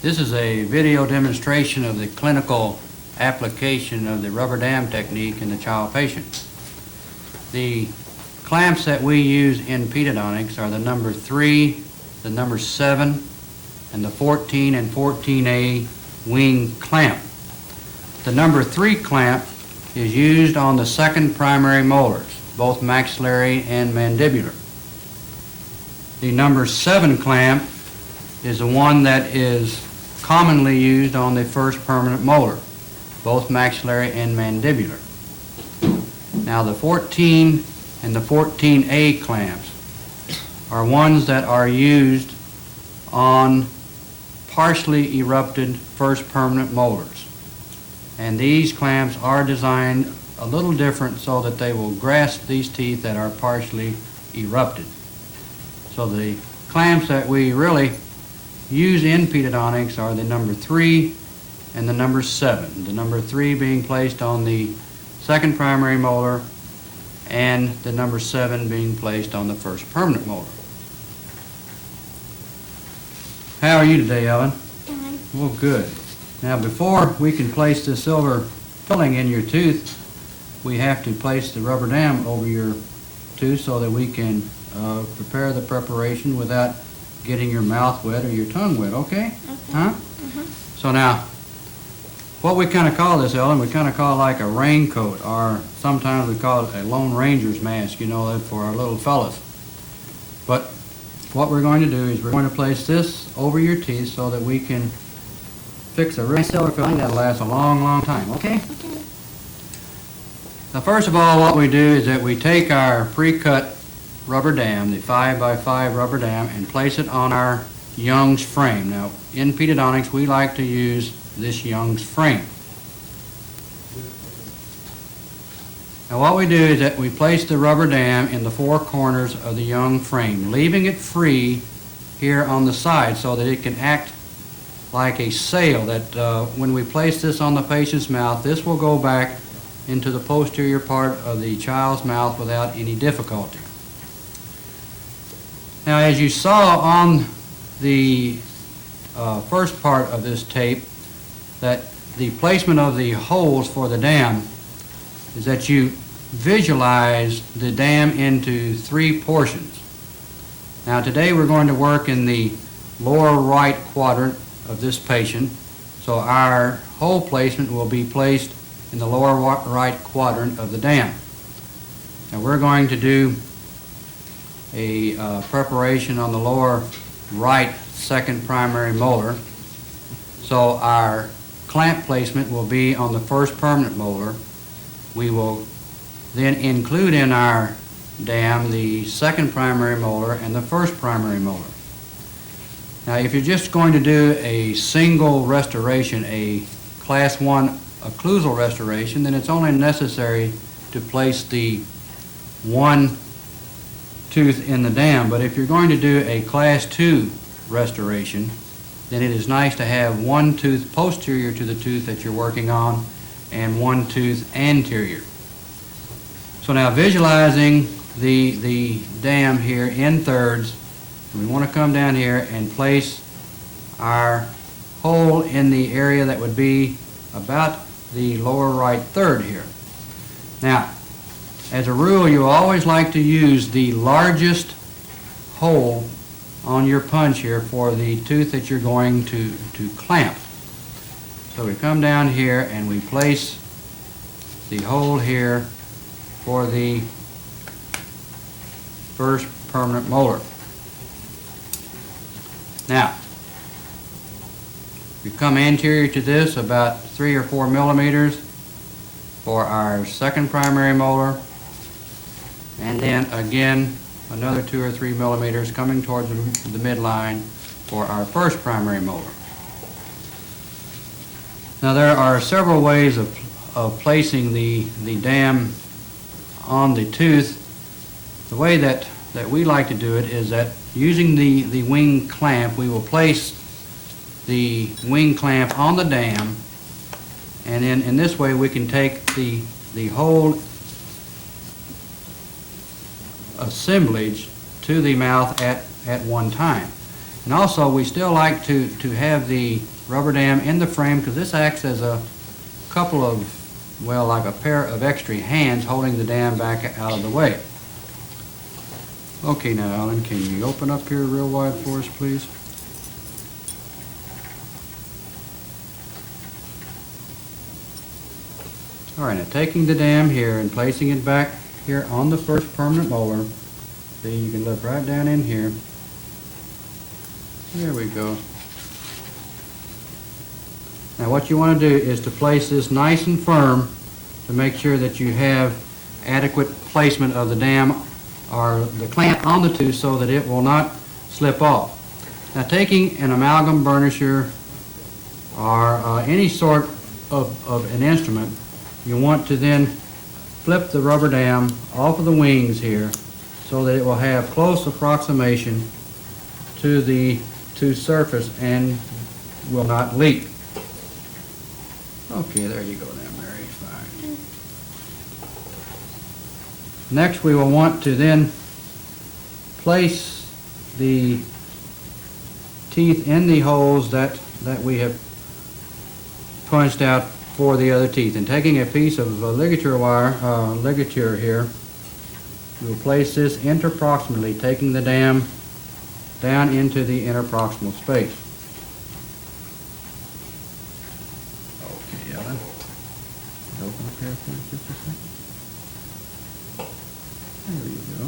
This is a video demonstration of the clinical application of the rubber dam technique in the child patient. The clamps that we use in pedodontics are the number 3, the number 7, and the 14 and 14A wing clamp. The number 3 clamp is used on the second primary molars, both maxillary and mandibular. The number 7 clamp is the one that is commonly used on the first permanent molar, both maxillary and mandibular. Now the 14 and the 14A clamps are ones that are used on partially erupted first permanent molars. And these clamps are designed a little different so that they will grasp these teeth that are partially erupted. So the clamps that we really use in pedodontics are the number 3 and the number 7. The number 3 being placed on the second primary molar and the number 7 being placed on the first permanent molar. How are you today, Ellen? Fine. Well, good. Now before we can place the silver filling in your tooth, we have to place the rubber dam over your tooth so that we can prepare the preparation without getting your mouth wet or your tongue wet, okay? Okay. Huh? So now, what we kind of call this, Ellen, we kind of call it like a raincoat, or sometimes we call it a Lone Ranger's mask, you know, that for our little fellas. But what we're going to do is we're going to place this over your teeth so that we can fix a real silver filling that'll last a long, long time, okay? Okay. Now, first of all, what we do is that we take our pre-cut rubber dam, the 5x5 rubber dam, and place it on our Young's frame. Now, in pedodontics, we like to use this Young's frame. Now, what we do is that we place the rubber dam in the 4 corners of the Young frame, leaving it free here on the side so that it can act like a sail, that when we place this on the patient's mouth, this will go back into the posterior part of the child's mouth without any difficulty. Now, as you saw on the first part of this tape, that the placement of the holes for the dam is that you visualize the dam into 3 portions. Now, today we're going to work in the lower right quadrant of this patient, so our hole placement will be placed in the lower right quadrant of the dam. Now, we're going to do a preparation on the lower right second primary molar. So our clamp placement will be on the first permanent molar. We will then include in our dam the second primary molar and the first primary molar. Now, if you're just going to do a single restoration, a class 1 occlusal restoration, then it's only necessary to place the 1 tooth in the dam. But if you're going to do a class 2 restoration, then it is nice to have 1 tooth posterior to the tooth that you're working on and 1 tooth anterior. So now, visualizing the dam here in thirds, we want to come down here and place our hole in the area that would be about the lower right third here. Now, as a rule, you always like to use the largest hole on your punch here for the tooth that you're going to clamp. So we come down here and we place the hole here for the first permanent molar. Now, we come anterior to this about 3 or 4 millimeters for our second primary molar, and then again another 2 or 3 millimeters coming towards the midline for our first primary molar. Now, there are several ways of placing the dam on the tooth. The way that we like to do it is that using the wing clamp, we will place the wing clamp on the dam, and then in this way we can take the whole assemblage to the mouth at one time. And also, we still like to have the rubber dam in the frame because this acts as a couple of, well, like a pair of extra hands holding the dam back out of the way. Okay, now, Alan, can you open up here real wide for us, please? All right, now taking the dam here and placing it back here on the first permanent molar. See, you can look right down in here. There we go. Now what you want to do is to place this nice and firm to make sure that you have adequate placement of the dam or the clamp on the tooth so that it will not slip off. Now taking an amalgam burnisher or any sort of an instrument, you want to then flip the rubber dam off of the wings here so that it will have close approximation to the tooth surface and will not leak. Okay, there you go now, Mary. Fine. Next, we will want to then place the teeth in the holes that we have punched out for the other teeth. And taking a piece of ligature wire, ligature here, we will place this interproximally, taking the dam down into the interproximal space. Okay, Ellen. Open up here for just a second. There you go.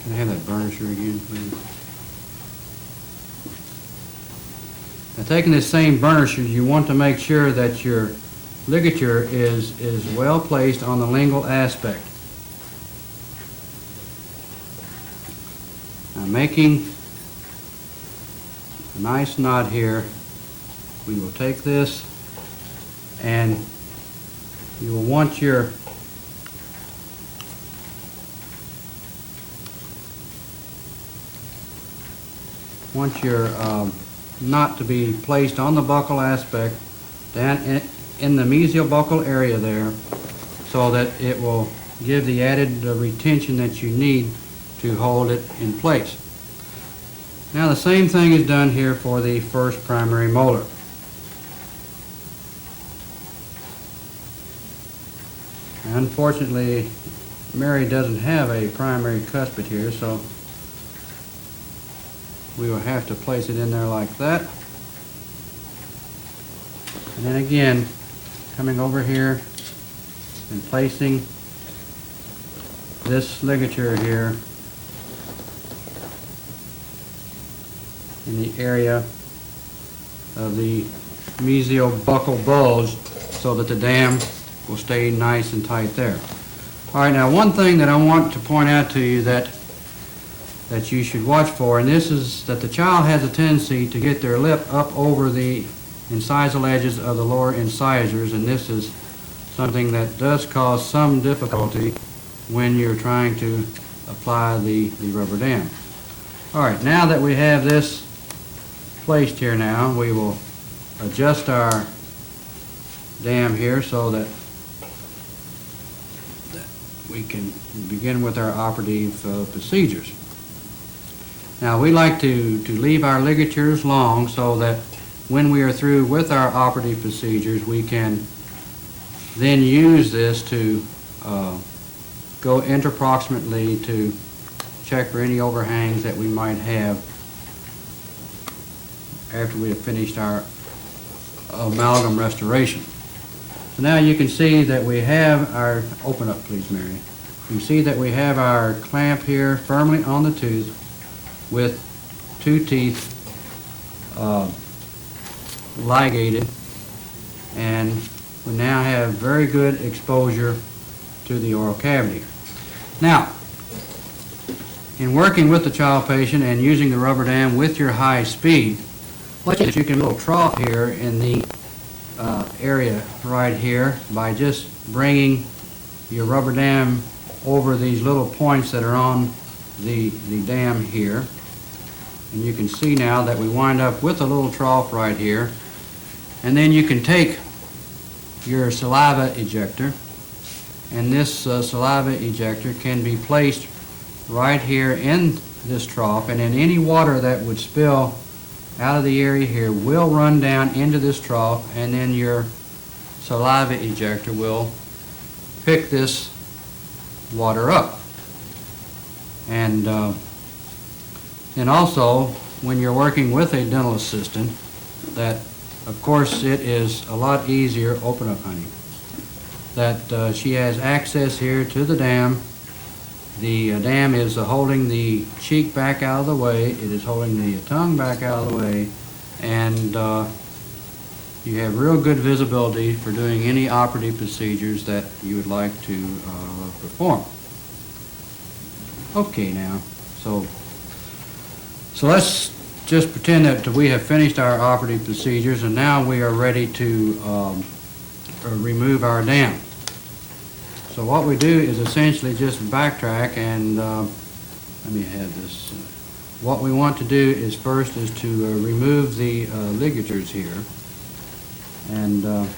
Can I have that burnisher again, please? Now, taking this same burnisher, you want to make sure that your ligature is well placed on the lingual aspect. Now, making a nice knot here, we will take this and you will want your knot to be placed on the buccal aspect down in the mesial buccal area there so that it will give the added retention that you need to hold it in place. Now the same thing is done here for the first primary molar. Unfortunately, Mary doesn't have a primary cuspid here, so we will have to place it in there like that. And then again, coming over here and placing this ligature here in the area of the mesial buccal bulge so that the dam will stay nice and tight there. All right, now one thing that I want to point out to you that you should watch for, and this is that the child has a tendency to get their lip up over the incisal edges of the lower incisors, and this is something that does cause some difficulty when you're trying to apply the rubber dam. All right, now that we have this placed here now, we will adjust our dam here so that we can begin with our operative procedures. Now we like to leave our ligatures long so that when we are through with our operative procedures, we can then use this to go interproximately to check for any overhangs that we might have after we have finished our amalgam restoration. So now you can see that we have our, open up please Mary, you can see that we have our clamp here firmly on the tooth with two teeth ligated, and we now have very good exposure to the oral cavity. Now, in working with the child patient and using the rubber dam with your high speed, what you can do a little trough here in the area right here by just bringing your rubber dam over these little points that are on the dam here. And you can see now that we wind up with a little trough right here. And then you can take your saliva ejector, and this saliva ejector can be placed right here in this trough, and then any water that would spill out of the area here will run down into this trough, and then your saliva ejector will pick this water up. And also, when you're working with a dental assistant, that of course it is a lot easier, open up honey, that she has access here to the dam. The dam is holding the cheek back out of the way, it is holding the tongue back out of the way, and you have real good visibility for doing any operative procedures that you would like to perform. Okay, now, so let's just pretend that we have finished our operative procedures, and now we are ready to remove our dam. So what we do is essentially just backtrack, and let me have this. What we want to do is first is to remove the ligatures here, and let's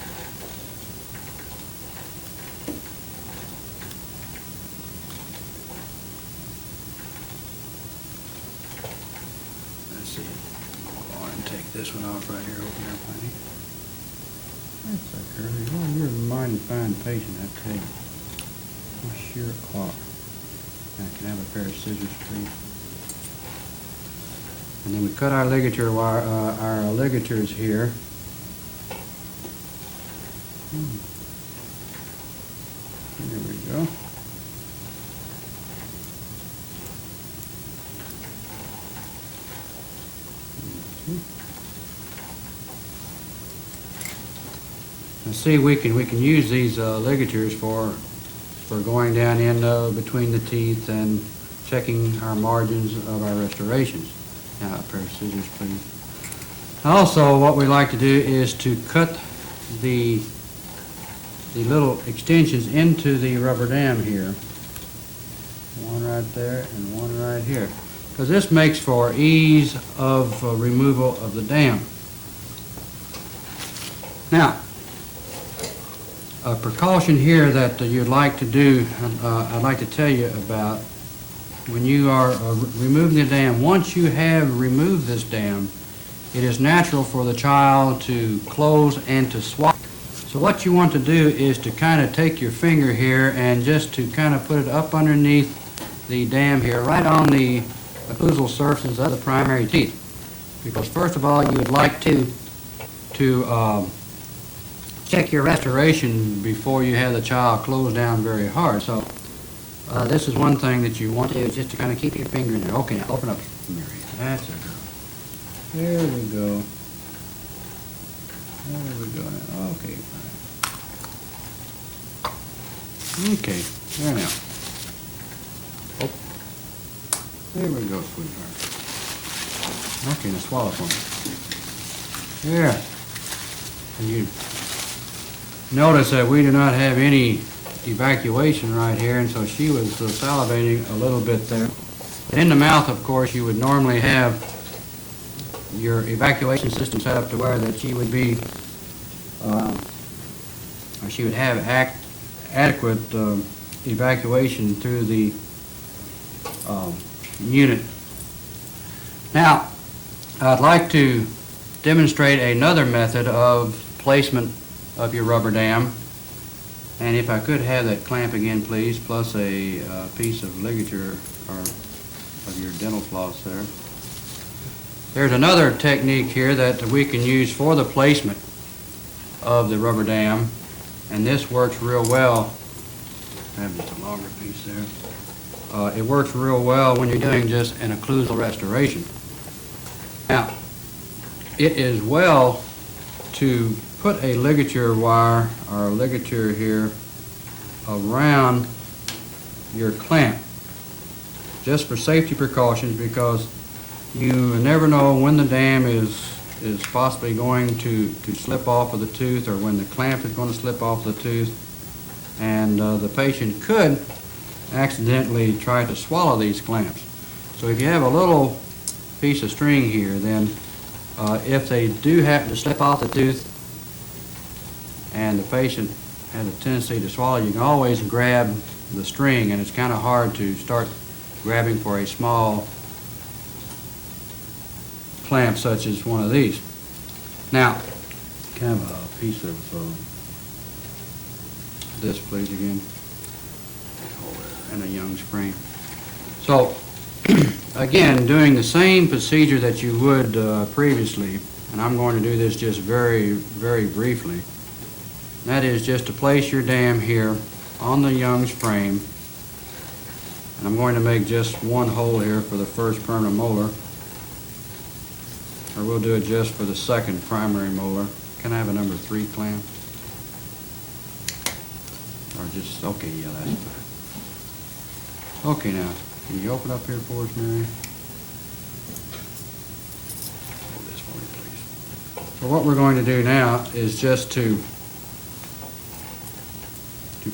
see. Go on and take this one off right here. Open up, honey. That's a girl. Oh, you're a mighty fine patient, I tell you. You sure are. I can have a pair of scissors, please. And then we cut our ligature wire, our ligatures here. There we go. Now see, we can use these ligatures for going down in between the teeth and checking our margins of our restorations. Now, a pair of scissors, please. Also, what we like to do is to cut the little extensions into the rubber dam here. One right there and one right here. Because this makes for ease of removal of the dam. Now, a precaution here that you'd like to do, I'd like to tell you about when you are removing the dam. Once you have removed this dam, it is natural for the child to close and to swallow. So what you want to do is to kind of take your finger here and just to kind of put it up underneath the dam here, right on the occlusal surfaces of the primary teeth. Because first of all, you would like to check your restoration before you have the child close down very hard. So this is one thing that you want to do, is just to kind of keep your finger in there. Okay, now open up, Mary. That's a girl. There we go. There we go now. Okay, fine. Okay, there now. Oh, there we go, sweetheart. Okay, now swallow for me. There. And you notice that we do not have any evacuation right here, and so she was salivating a little bit there. In the mouth, of course, you would normally have your evacuation system set up to where that she would be, or she would have adequate evacuation through the unit. Now, I'd like to demonstrate another method of placement of your rubber dam. And if I could have that clamp again, please, plus a piece of ligature or of your dental floss there. There's another technique here that we can use for the placement of the rubber dam, and this works real well. I have just a longer piece there. It works real well when you're doing just an occlusal restoration. Now, it is well to put a ligature wire or a ligature here around your clamp, just for safety precautions, because you never know when the dam is possibly going to slip off of the tooth, or when the clamp is going to slip off the tooth, and the patient could accidentally try to swallow these clamps. So if you have a little piece of string here, then if they do happen to slip off the tooth and the patient has a tendency to swallow, you can always grab the string, and it's kind of hard to start grabbing for a small clamp such as one of these. Now, can I have a piece of this, please, again? And a Young's frame. So, again, doing the same procedure that you would previously, and I'm going to do this just very, very briefly. That is just to place your dam here on the Young's frame, and I'm going to make just one hole here for the first permanent molar, or we'll do it just for the second primary molar. Can I have a number 3 clamp? Or just, okay, yeah, that's fine. Okay, now, can you open up here for us, Mary? Hold this for me, please. So what we're going to do now is just to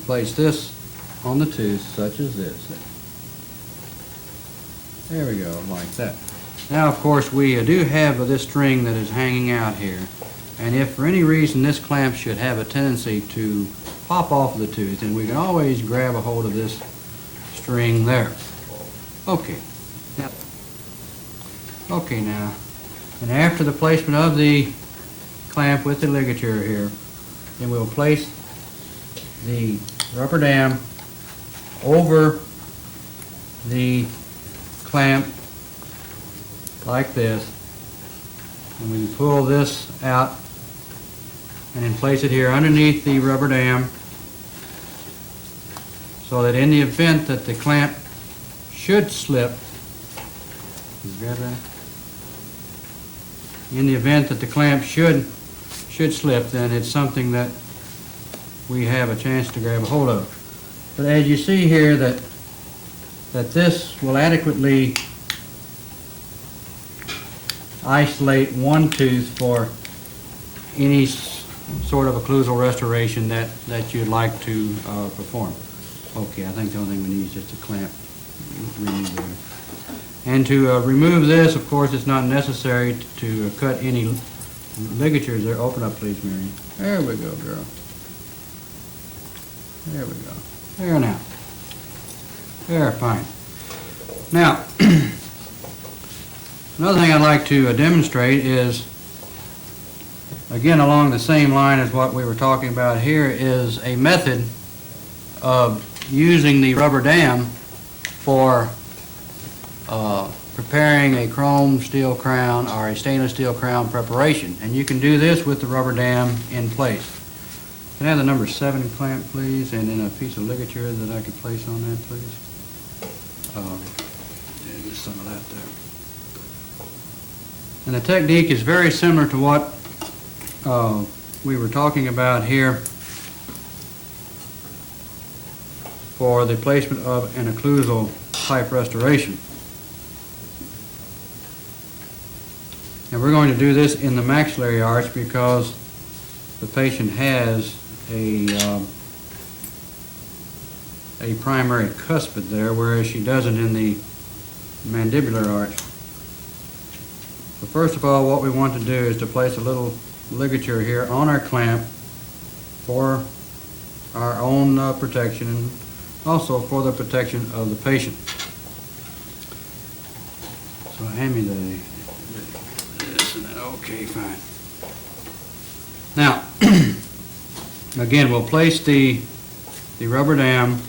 place this on the tooth, such as this. There we go, like that. Now, of course, we do have this string that is hanging out here, and if for any reason this clamp should have a tendency to pop off of the tooth, then we can always grab a hold of this string there. Okay. Now, and after the placement of the clamp with the ligature here, then we'll place the rubber dam over the clamp like this, and we pull this out and then place it here underneath the rubber dam, so that in the event that the clamp should slip, in the event that the clamp should slip, then it's something that we have a chance to grab a hold of. But as you see here, that this will adequately isolate one tooth for any sort of occlusal restoration that you'd like to perform. Okay, I think the only thing we need is just a clamp. And to remove this, of course, it's not necessary to cut any ligatures there. Open up, please, Mary. There we go, girl. There we go. There now. There, fine. Now, another thing I'd like to demonstrate is, again, along the same line as what we were talking about here, is a method of using the rubber dam for preparing a chrome steel crown or a stainless steel crown preparation. And you can do this with the rubber dam in place. Can I have the number 7 clamp, please, and then a piece of ligature that I could place on that, please? Yeah, just some of that there. And the technique is very similar to what we were talking about here for the placement of an occlusal type restoration. And we're going to do this in the maxillary arch because the patient has a primary cuspid there, whereas she doesn't in the mandibular arch. So first of all, what we want to do is to place a little ligature here on our clamp for our own protection and also for the protection of the patient. So hand me this and that. Okay, fine. Now, again, we'll place the rubber dam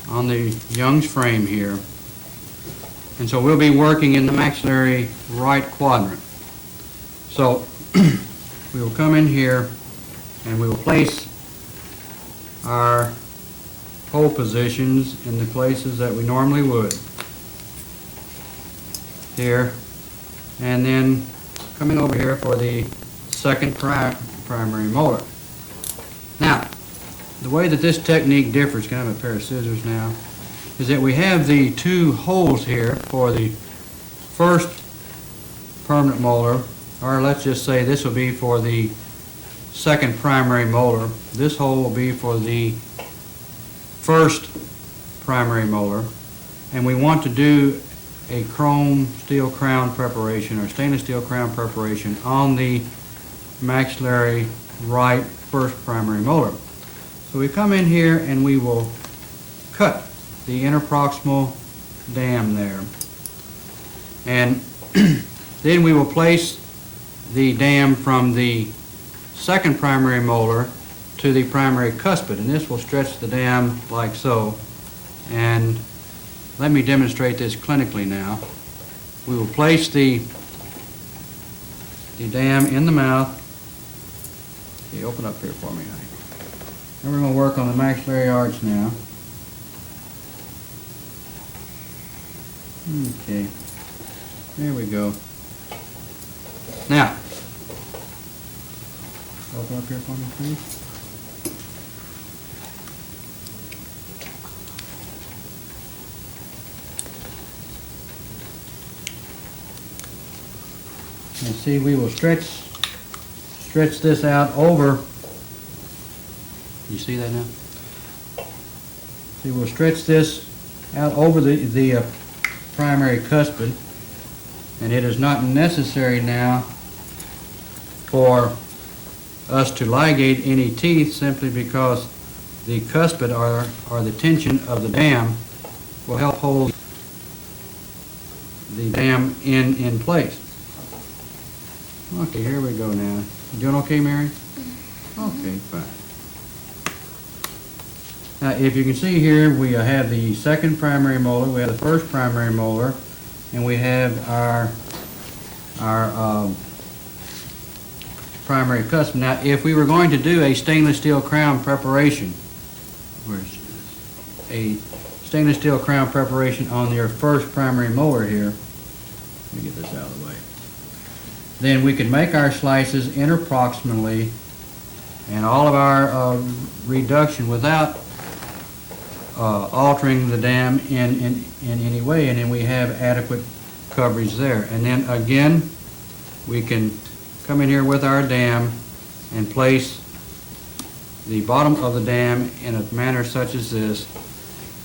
on the Young's frame here. And so we'll be working in the maxillary right quadrant. So we will come in here and we will place our hole positions in the places that we normally would. Here, and then coming over here for the second primary molar. Now, the way that this technique differs, can I have a pair of scissors now, is that we have the 2 holes here for the first permanent molar, or let's just say this will be for the second primary molar. This hole will be for the first primary molar, and we want to do a chrome steel crown preparation or stainless steel crown preparation on the maxillary right first primary molar. So we come in here and we will cut the interproximal dam there. And then we will place the dam from the second primary molar to the primary cuspid, and this will stretch the dam like so. And let me demonstrate this clinically now. We will place the dam in the mouth. Okay, open up here for me, honey. And we're going to work on the maxillary arch now. Okay, there we go. Now, open up here for me, please. And see, we will stretch this out over. You see that now? See, we'll stretch this out over the primary cuspid, and it is not necessary now for us to ligate any teeth, simply because the cuspid or the tension of the dam will help hold the dam in place. Okay, here we go now. You doing okay, Mary? Okay, fine. Now, if you can see here, we have the second primary molar, we have the first primary molar, and we have our primary cuspid. Now, if we were going to do a stainless steel crown preparation, a stainless steel crown preparation on your first primary molar here, let me get this out of the way, then we could make our slices interproximally and all of our reduction without altering the dam in any way, and then we have adequate coverage there. And then again, we can come in here with our dam and place the bottom of the dam in a manner such as this,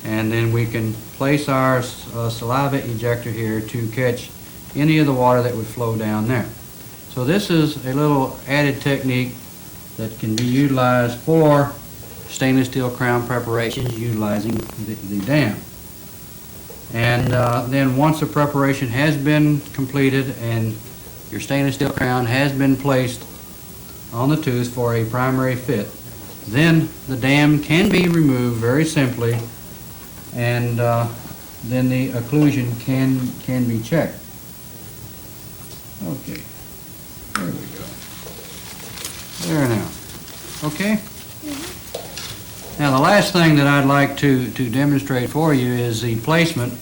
and then we can place our saliva ejector here to catch any of the water that would flow down there. So this is a little added technique that can be utilized for stainless steel crown preparations utilizing the dam. And then once the preparation has been completed and your stainless steel crown has been placed on the tooth for a primary fit, then the dam can be removed very simply, and then the occlusion can be checked. Okay, there we go. There now. Okay? Now the last thing that I'd like to demonstrate for you is the placement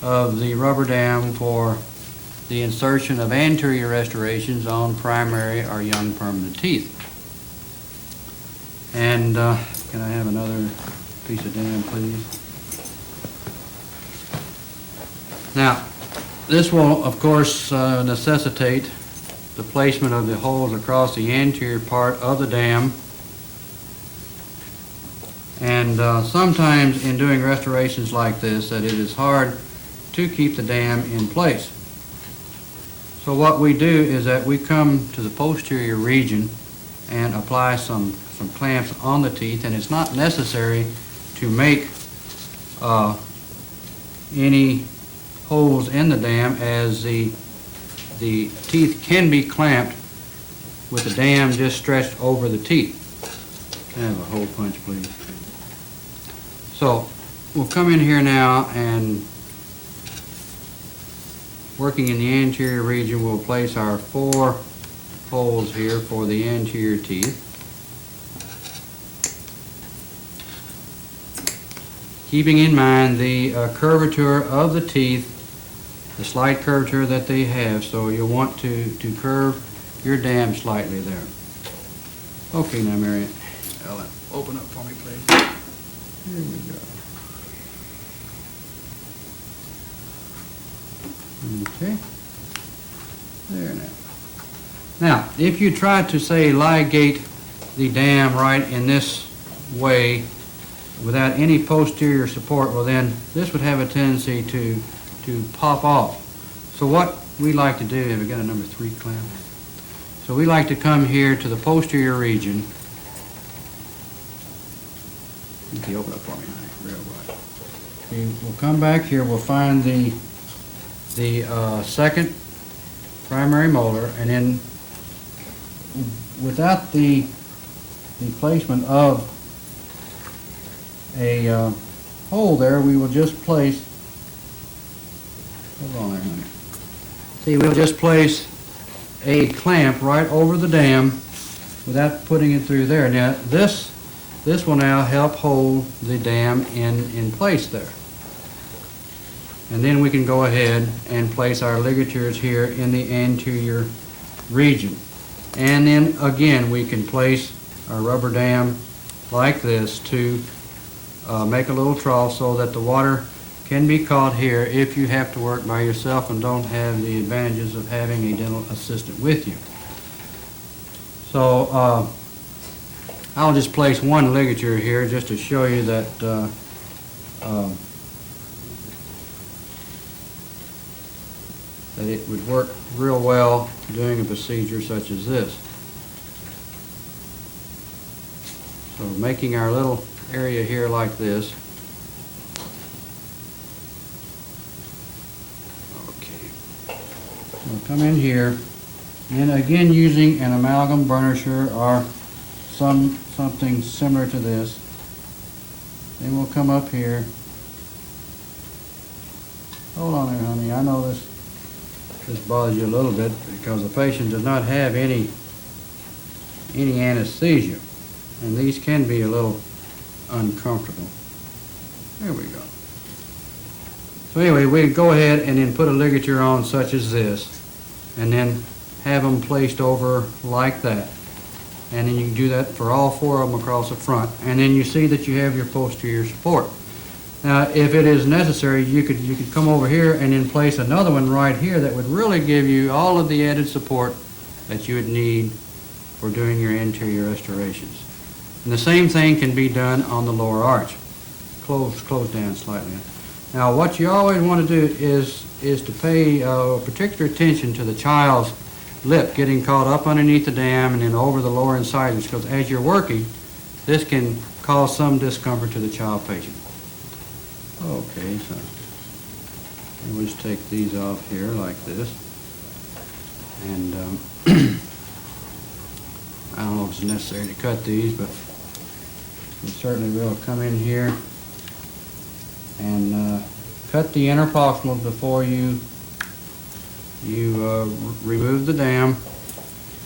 of the rubber dam for the insertion of anterior restorations on primary or young permanent teeth. And can I have another piece of dam, please? Now, this will, of course, necessitate the placement of the holes across the anterior part of the dam. And sometimes in doing restorations like this, that it is hard to keep the dam in place. So what we do is that we come to the posterior region and apply some clamps on the teeth, and it's not necessary to make any holes in the dam, as the teeth can be clamped with the dam just stretched over the teeth. Can I have a hole punch, please? So we'll come in here now, and working in the anterior region, we'll place our 4 holes here for the anterior teeth. Keeping in mind the curvature of the teeth, the slight curvature that they have, so you'll want to curve your dam slightly there. Okay, now Mary Ellen, open up for me, please. Here we go. Okay, there now. Now, if you try to, say, ligate the dam right in this way without any posterior support, well then this would have a tendency to pop off. So what we like to do, have we got a number 3 clamp? So we like to come here to the posterior region. Okay, open up for me, honey, real wide. we'll come back here, we'll find the second primary molar, and then without the placement of a hole there, we will just place, hold on there, honey. See, we'll just place a clamp right over the dam without putting it through there. Now, this will now help hold the dam in place there. And then we can go ahead and place our ligatures here in the anterior region. And then again, we can place our rubber dam like this to make a little trough so that the water can be caught here if you have to work by yourself and don't have the advantages of having a dental assistant with you. So I'll just place one ligature here just to show you that that it would work real well doing a procedure such as this. So making our little area here like this. Okay. We'll come in here, and again using an amalgam burnisher or something similar to this. Then we'll come up here. Hold on there, honey. I know this bothers you a little bit because the patient does not have any anesthesia, and these can be a little uncomfortable. There we go. So anyway, we go ahead and then put a ligature on such as this, and then have them placed over like that. And then you can do that for all four of them across the front. And then you see that you have your posterior support. Now, if it is necessary, you could come over here and then place another one right here that would really give you all of the added support that you would need for doing your anterior restorations. And the same thing can be done on the lower arch. Close down slightly. Now, what you always want to do is to pay particular attention to the child's lip getting caught up underneath the dam and then over the lower incisors, because as you're working, this can cause some discomfort to the child patient. Okay, so we'll just take these off here like this. And I don't know if it's necessary to cut these, but we certainly will come in here and cut the interproximals before you remove the dam.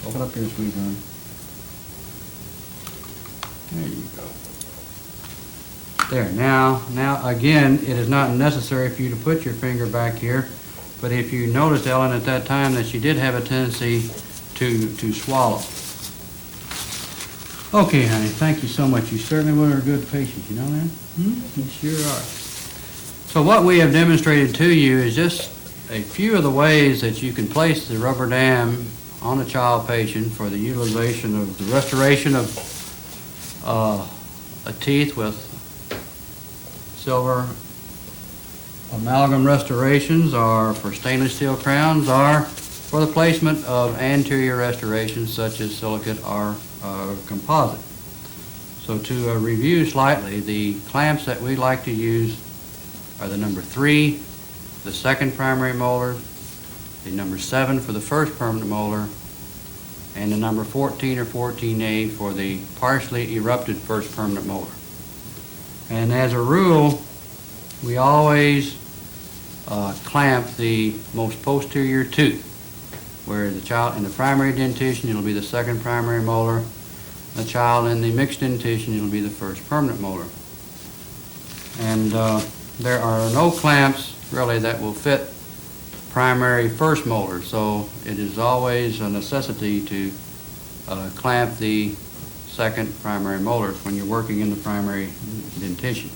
Open up here, sweetheart. There you go. There. Now again, it is not necessary for you to put your finger back here, but if you noticed, Ellen, at that time that she did have a tendency to swallow. Okay, honey, thank you so much. You certainly were a good patient, you know that? You sure are. So what we have demonstrated to you is just a few of the ways that you can place the rubber dam on a child patient for the utilization of the restoration of a teeth with silver amalgam restorations, or for stainless steel crowns, or for the placement of anterior restorations such as silicate or composite. So to review slightly, the clamps that we like to use are the number 3, the second primary molar, the number 7 for the first permanent molar, and the number 14 or 14A for the partially erupted first permanent molar. And as a rule, we always clamp the most posterior tooth, where the child in the primary dentition, it'll be the second primary molar. The child in the mixed dentition, it'll be the first permanent molar. And there are no clamps really that will fit primary first molar, so it is always a necessity to clamp the second primary molars when you're working in the primary dentition.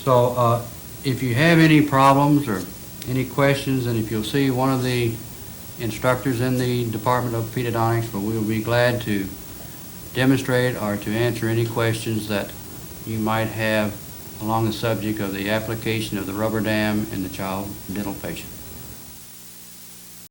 So if you have any problems or any questions, and if you'll see one of the instructors in the Department of Pedodontics, but we will be glad to demonstrate or to answer any questions that you might have along the subject of the application of the rubber dam in the child dental patient.